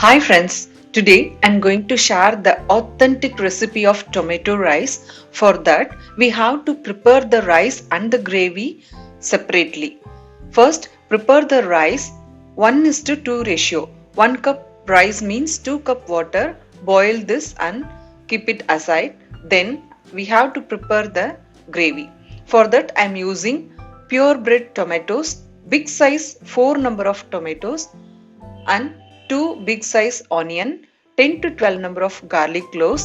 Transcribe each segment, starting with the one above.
Hi friends, today I'm going to share the authentic recipe of tomato rice. For that, we have to prepare the rice and the gravy separately. First, prepare the rice 1:2 ratio. 1 cup rice means 2 cup water. Boil this and keep it aside. Then we have to prepare the gravy. For that, I'm using purebred tomatoes, big size 4 number of tomatoes and 2 big size onion, 10 to 12 number of garlic cloves,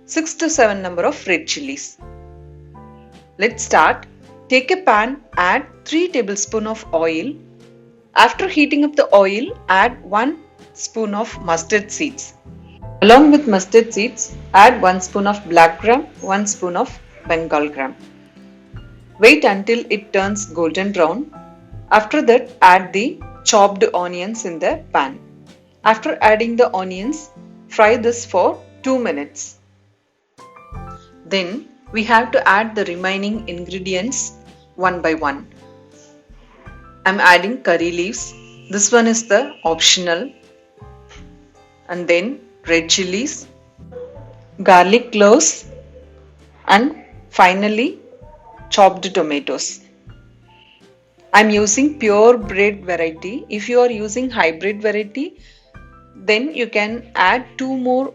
6 to 7 number of red chilies. Let's start. Take a pan, add 3 tablespoons of oil. After heating up the oil, add 1 spoon of mustard seeds. Along with mustard seeds, add 1 spoon of black gram, 1 spoon of Bengal gram. Wait until it turns golden brown. After that, add the chopped onions in the pan. After adding the onions, fry this for 2 minutes. Then we have to add the remaining ingredients one by one. I'm adding curry leaves. This one is the optional. And then red chilies, garlic cloves, and finally chopped tomatoes. I'm using purebred variety. If you are using hybrid variety, then you can add 2 more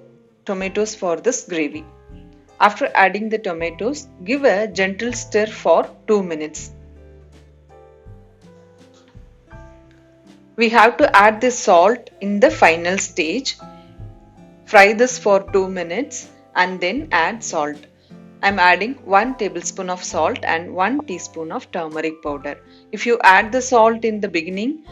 tomatoes for this gravy. After adding the tomatoes, give a gentle stir for 2 minutes. We have to add the salt in the final stage. Fry this for 2 minutes and then add salt. I'm adding 1 tablespoon of salt and 1 teaspoon of turmeric powder. If you add the salt in the beginning,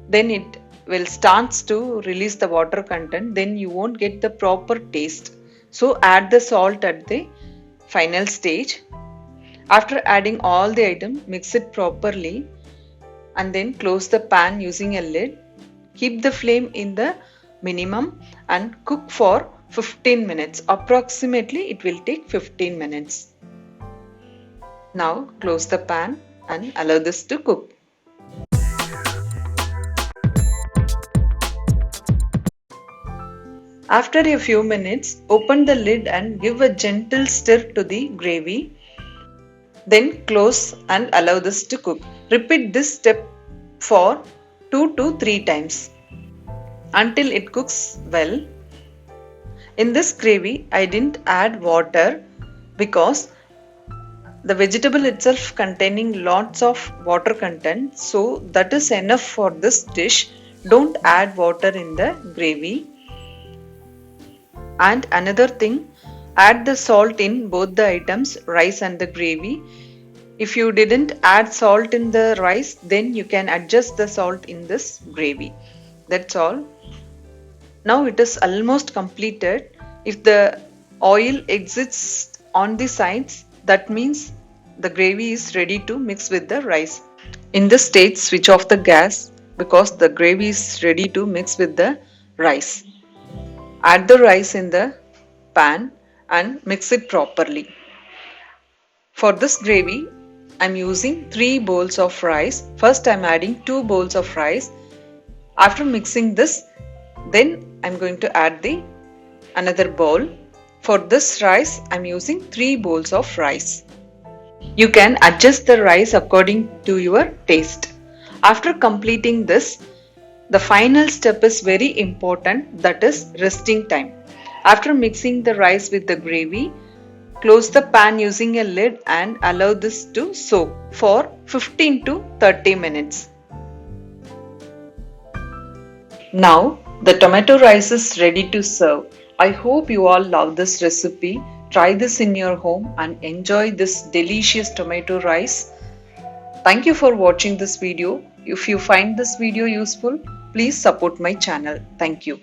then it will starts to release the water content, then you won't get the proper taste. So add the salt at the final stage. After adding all the items, mix it properly and then close the pan using a lid. Keep the flame in the minimum and cook for 15 minutes. Approximately it will take 15 minutes. Now close the pan and allow this to cook. After a few minutes, open the lid and give a gentle stir to the gravy. Then close and allow this to cook. Repeat this step for 2 to 3 times until it cooks well. In this gravy, I didn't add water because the vegetable itself containing lots of water content, so that is enough for this dish. Don't add water in the gravy. And another thing, add the salt in both the items, rice and the gravy. If you didn't add salt in the rice, then you can adjust the salt in this gravy. That's all. Now it is almost completed. If the oil exits on the sides, that means the gravy is ready to mix with the rice. In this stage, switch off the gas because the gravy is ready to mix with the rice. Add the rice in the pan and mix it properly. For this gravy, I am using 3 bowls of rice. First I am adding 2 bowls of rice. After mixing this, then I am going to add the another bowl. For this rice, I am using 3 bowls of rice. You can adjust the rice according to your taste. After completing this, the final step is very important, that is resting time. After mixing the rice with the gravy, close the pan using a lid and allow this to soak for 15 to 30 minutes. Now the tomato rice is ready to serve. I hope you all love this recipe. Try this in your home and enjoy this delicious tomato rice. Thank you for watching this video. If you find this video useful, please support my channel. Thank you.